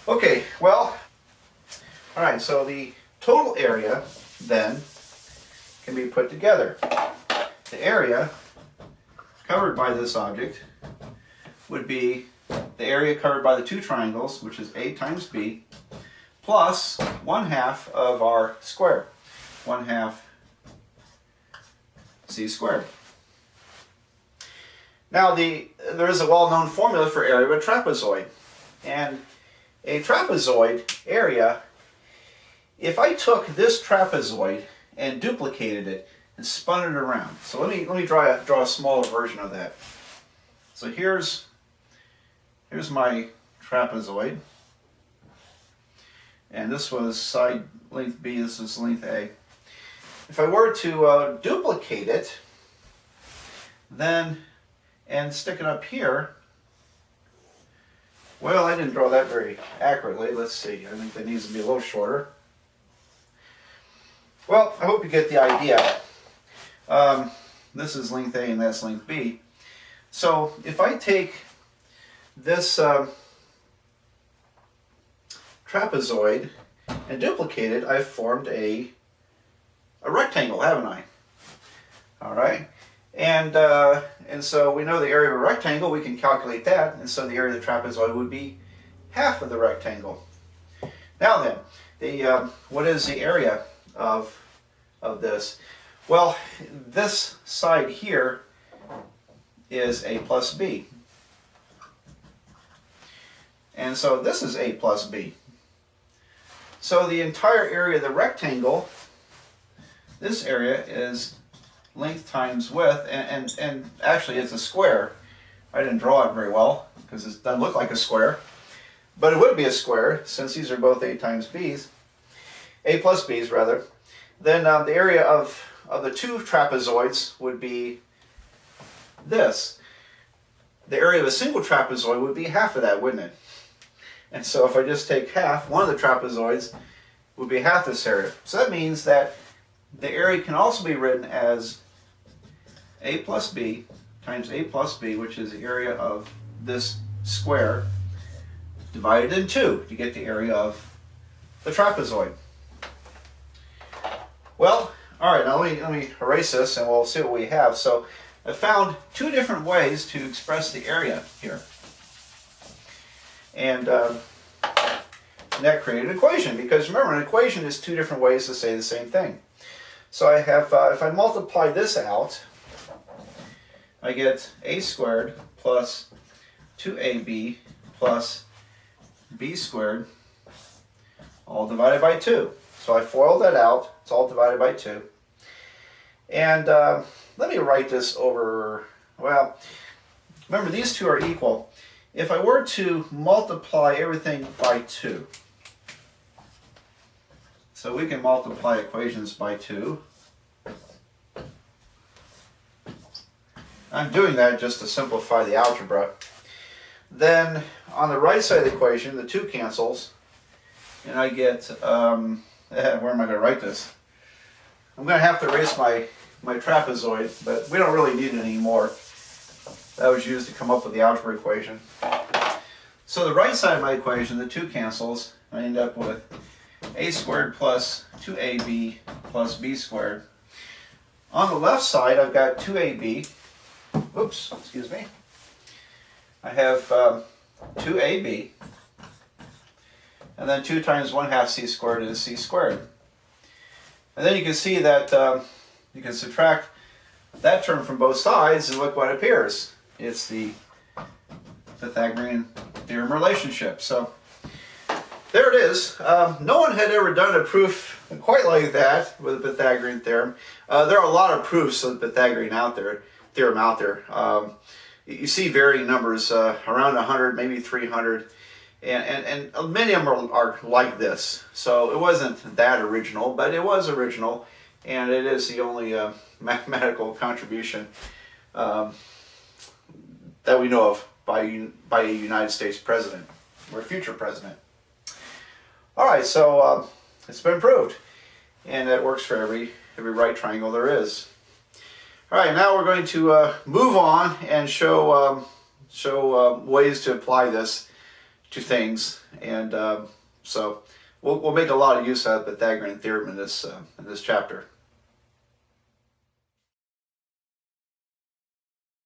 Okay, well, all right, so the total area then can be put together. The area covered by this object would be the area covered by the two triangles, which is A times B, plus 1/2 of our square, 1/2 C squared. Now there is a well-known formula for area of a trapezoid, and a trapezoid area, if I took this trapezoid and duplicated it and spun it around. So let me draw a smaller version of that. So here's my trapezoid, and this was side length B, this is length A. If I were to duplicate it, then and stick it up here, well, I didn't draw that very accurately. Let's see, I think that needs to be a little shorter. Well, I hope you get the idea. This is length A and that's length B. So if I take this trapezoid and duplicate it, I've formed a rectangle, haven't I? All right, and so we know the area of a rectangle. We can calculate that, and so the area of the trapezoid would be half of the rectangle. Now then, what is the area of this? Well, this side here is A plus B, and so this is A plus B. So the entire area of the rectangle, this area is length times width, and actually it's a square. I didn't draw it very well because it doesn't look like a square, but it would be a square since these are both A times B's, A plus B's rather. Then the area of the two trapezoids would be this. The area of a single trapezoid would be half of that, wouldn't it? And so if I just take half, one of the trapezoids would be half this area. So that means that the area can also be written as A plus B times A plus B, which is the area of this square, divided in 2 to get the area of the trapezoid. Well, all right, now let me erase this and we'll see what we have. So I found 2 different ways to express the area here. And that created an equation, because remember, an equation is 2 different ways to say the same thing. So I have, if I multiply this out, I get A squared plus 2AB plus B squared, all divided by 2. So I FOIL that out, it's all divided by 2. And let me write this over, well, remember these 2 are equal. If I were to multiply everything by 2, so we can multiply equations by 2. I'm doing that just to simplify the algebra. Then on the right side of the equation, the 2 cancels, and I get, where am I going to write this? I'm going to have to erase my trapezoid, but we don't really need it anymore. That was used to come up with the algebra equation. So the right side of my equation, the 2 cancels, I end up with A squared plus 2AB plus B squared. On the left side, I've got 2AB. Oops, excuse me. I have 2AB, and then 2 times 1/2 C squared is C squared. And then you can see that you can subtract that term from both sides, and look what appears. It's the Pythagorean theorem relationship. So there it is. No one had ever done a proof quite like that with the Pythagorean theorem. There are a lot of proofs of the Pythagorean theorem out there. You see varying numbers, around 100, maybe 300, and many of them are like this. So it wasn't that original, but it was original, and it is the only mathematical contribution that we know of by a United States president or a future president. All right, so it's been proved, and it works for every right triangle there is. All right, now we're going to move on and show ways to apply this things, and so we'll make a lot of use out of the Pythagorean theorem in this chapter.